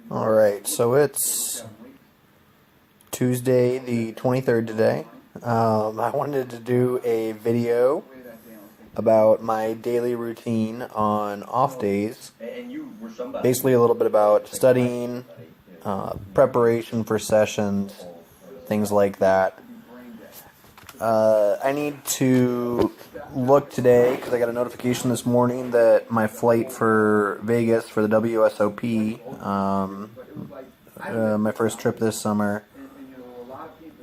Alright, so it's Tuesday the 23rd today. I wanted to do a video about my daily routine on off days. Basically a little bit about studying, preparation for sessions, things like that. I need to look today because I got a notification this morning that my flight for Vegas for the W.S.O.P, my first trip this summer,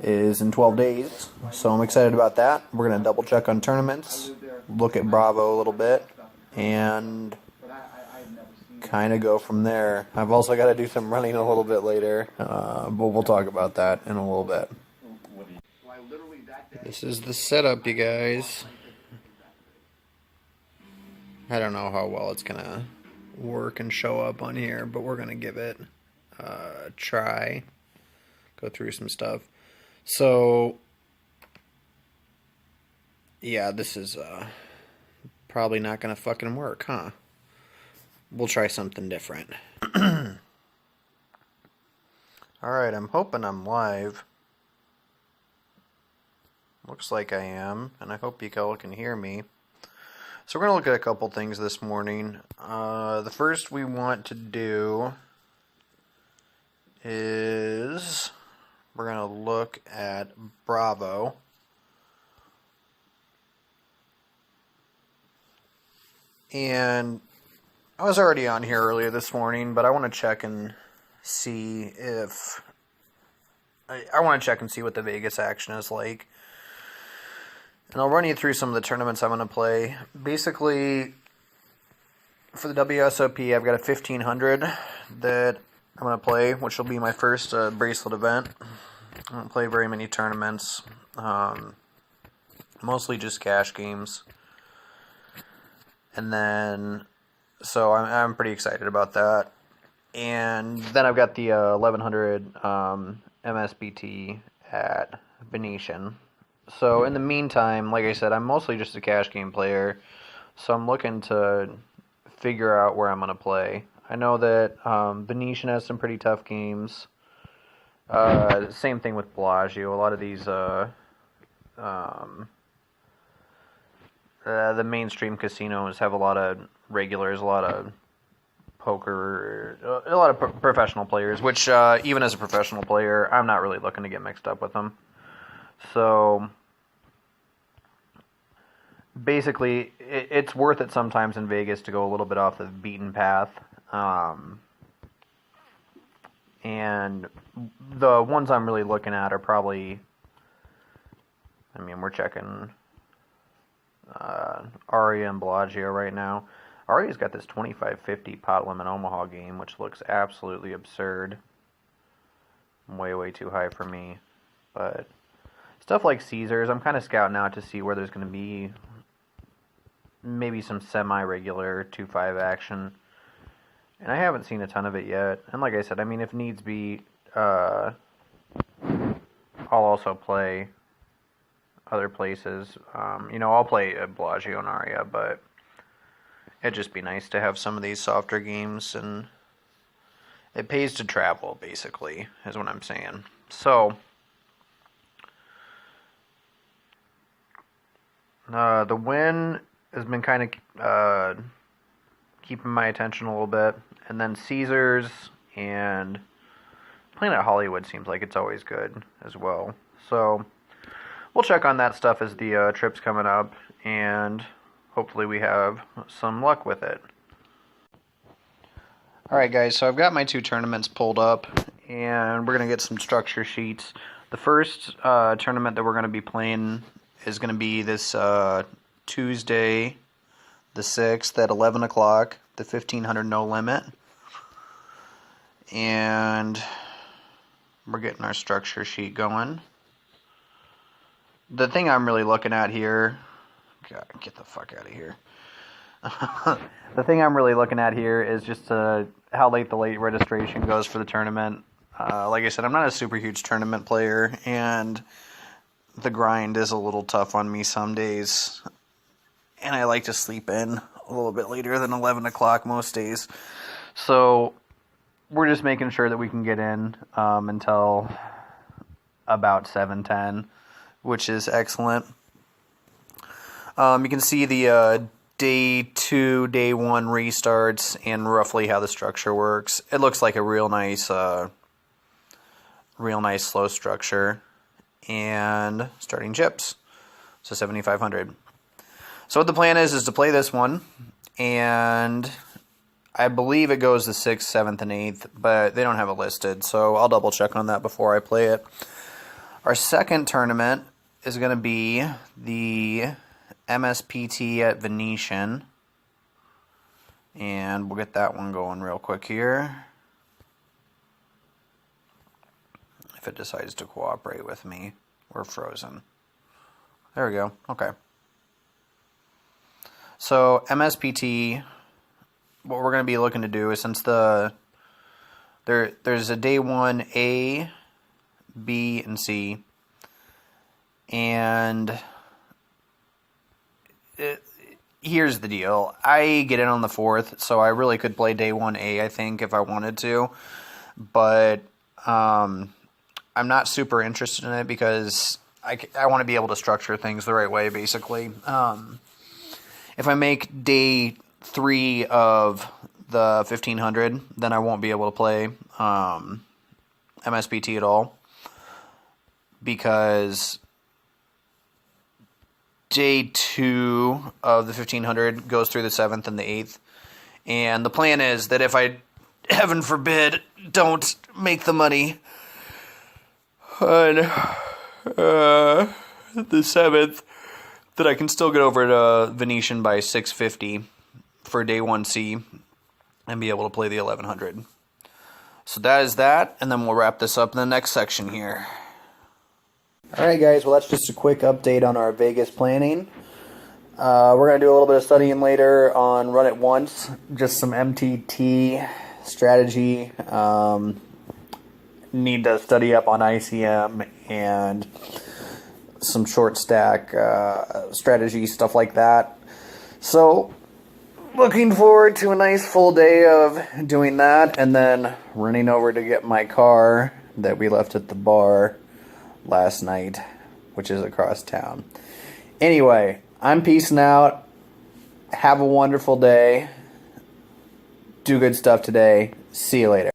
is in 12 days. So I'm excited about that. We're going to double check on tournaments, look at Bravo a little bit, and kind of go from there. I've also got to do some running a little bit later, but we'll talk about that in a little bit. This is the setup, you guys. I don't know how well it's gonna work and show up on here, but we're gonna give it a try. Go through some stuff. So, yeah, this is probably not gonna fucking work, huh? We'll try something different. Alright, I'm hoping I'm live. Looks like I am, and I hope you all can hear me. So we're going to look at a couple things this morning. The first we want to do is we're going to look at Bravo. And I was already on here earlier this morning, but I want to check and see if... I want to check and see what the Vegas action is like. And I'll run you through some of the tournaments I'm going to play. Basically, for the W.S.O.P, I've got a 1500 that I'm going to play, which will be my first bracelet event. I don't play very many tournaments. Mostly just cash games. And then, so I'm pretty excited about that. And then I've got the 1100 M.S.P.T at Venetian. So in the meantime, like I said, I'm mostly just a cash game player, so I'm looking to figure out where I'm going to play. I know that Venetian has some pretty tough games. Same thing with Bellagio. A lot of these, the mainstream casinos have a lot of regulars, a lot of poker, a lot of professional players, which even as a professional player, I'm not really looking to get mixed up with them. So, basically, it's worth it sometimes in Vegas to go a little bit off the beaten path. And the ones I'm really looking at are probably, I mean, we're checking Aria and Bellagio right now. Aria's got this 25-50 pot limit Omaha game, which looks absolutely absurd. Way, way too high for me. But stuff like Caesars, I'm kind of scouting out to see where there's going to be maybe some semi-regular 2-5 action. And I haven't seen a ton of it yet. And like I said, I mean, if needs be, I'll also play other places. I'll play at Bellagio and Aria, but it'd just be nice to have some of these softer games. And it pays to travel, basically, is what I'm saying. So the win has been kind of keeping my attention a little bit. And then Caesars and playing at Hollywood seems like it's always good as well. So we'll check on that stuff as the trip's coming up, and hopefully we have some luck with it. Alright guys, so I've got my two tournaments pulled up, and we're going to get some structure sheets. The first tournament that we're going to be playing is going to be this Tuesday, the 6th at 11 o'clock, the 1500 no limit. And we're getting our structure sheet going. The thing I'm really looking at here, God, get the fuck out of here. The thing I'm really looking at here is just how late the late registration goes for the tournament. Like I said, I'm not a super huge tournament player, and the grind is a little tough on me some days. And I like to sleep in a little bit later than 11 o'clock most days. So we're just making sure that we can get in until about 7:10, which is excellent. You can see the day 2, day 1 restarts and roughly how the structure works. It looks like a real nice slow structure. And starting chips, so 7,500. So what the plan is to play this one, and I believe it goes the 6th, 7th, and 8th, but they don't have it listed, so I'll double check on that before I play it. Our second tournament is going to be the M.S.P.T at Venetian, and we'll get that one going real quick here. If it decides to cooperate with me. We're frozen. There we go. Okay. So M.S.P.T, what we're going to be looking to do is, since there's a day 1 A, B, and C, and here's the deal. I get in on the 4th, so I really could play day 1 A, I think, if I wanted to, but I'm not super interested in it because I want to be able to structure things the right way, basically. If I make day 3 of the 1500, then I won't be able to play M.S.P.T at all, because day 2 of the 1500 goes through the 7th and the 8th, and the plan is that if I, heaven forbid, don't make the money on the 7th, that I can still get over to Venetian by 6:50 for day 1C and be able to play the 1100. So that is that, and then we'll wrap this up in the next section here. Alright guys, well that's just a quick update on our Vegas planning. We're going to do a little bit of studying later on Run It Once, just some MTT strategy. Need to study up on ICM and some short stack strategy, stuff like that. So, looking forward to a nice full day of doing that, and then running over to get my car that we left at the bar last night, which is across town. Anyway, I'm peacing out. Have a wonderful day. Do good stuff today. See you later.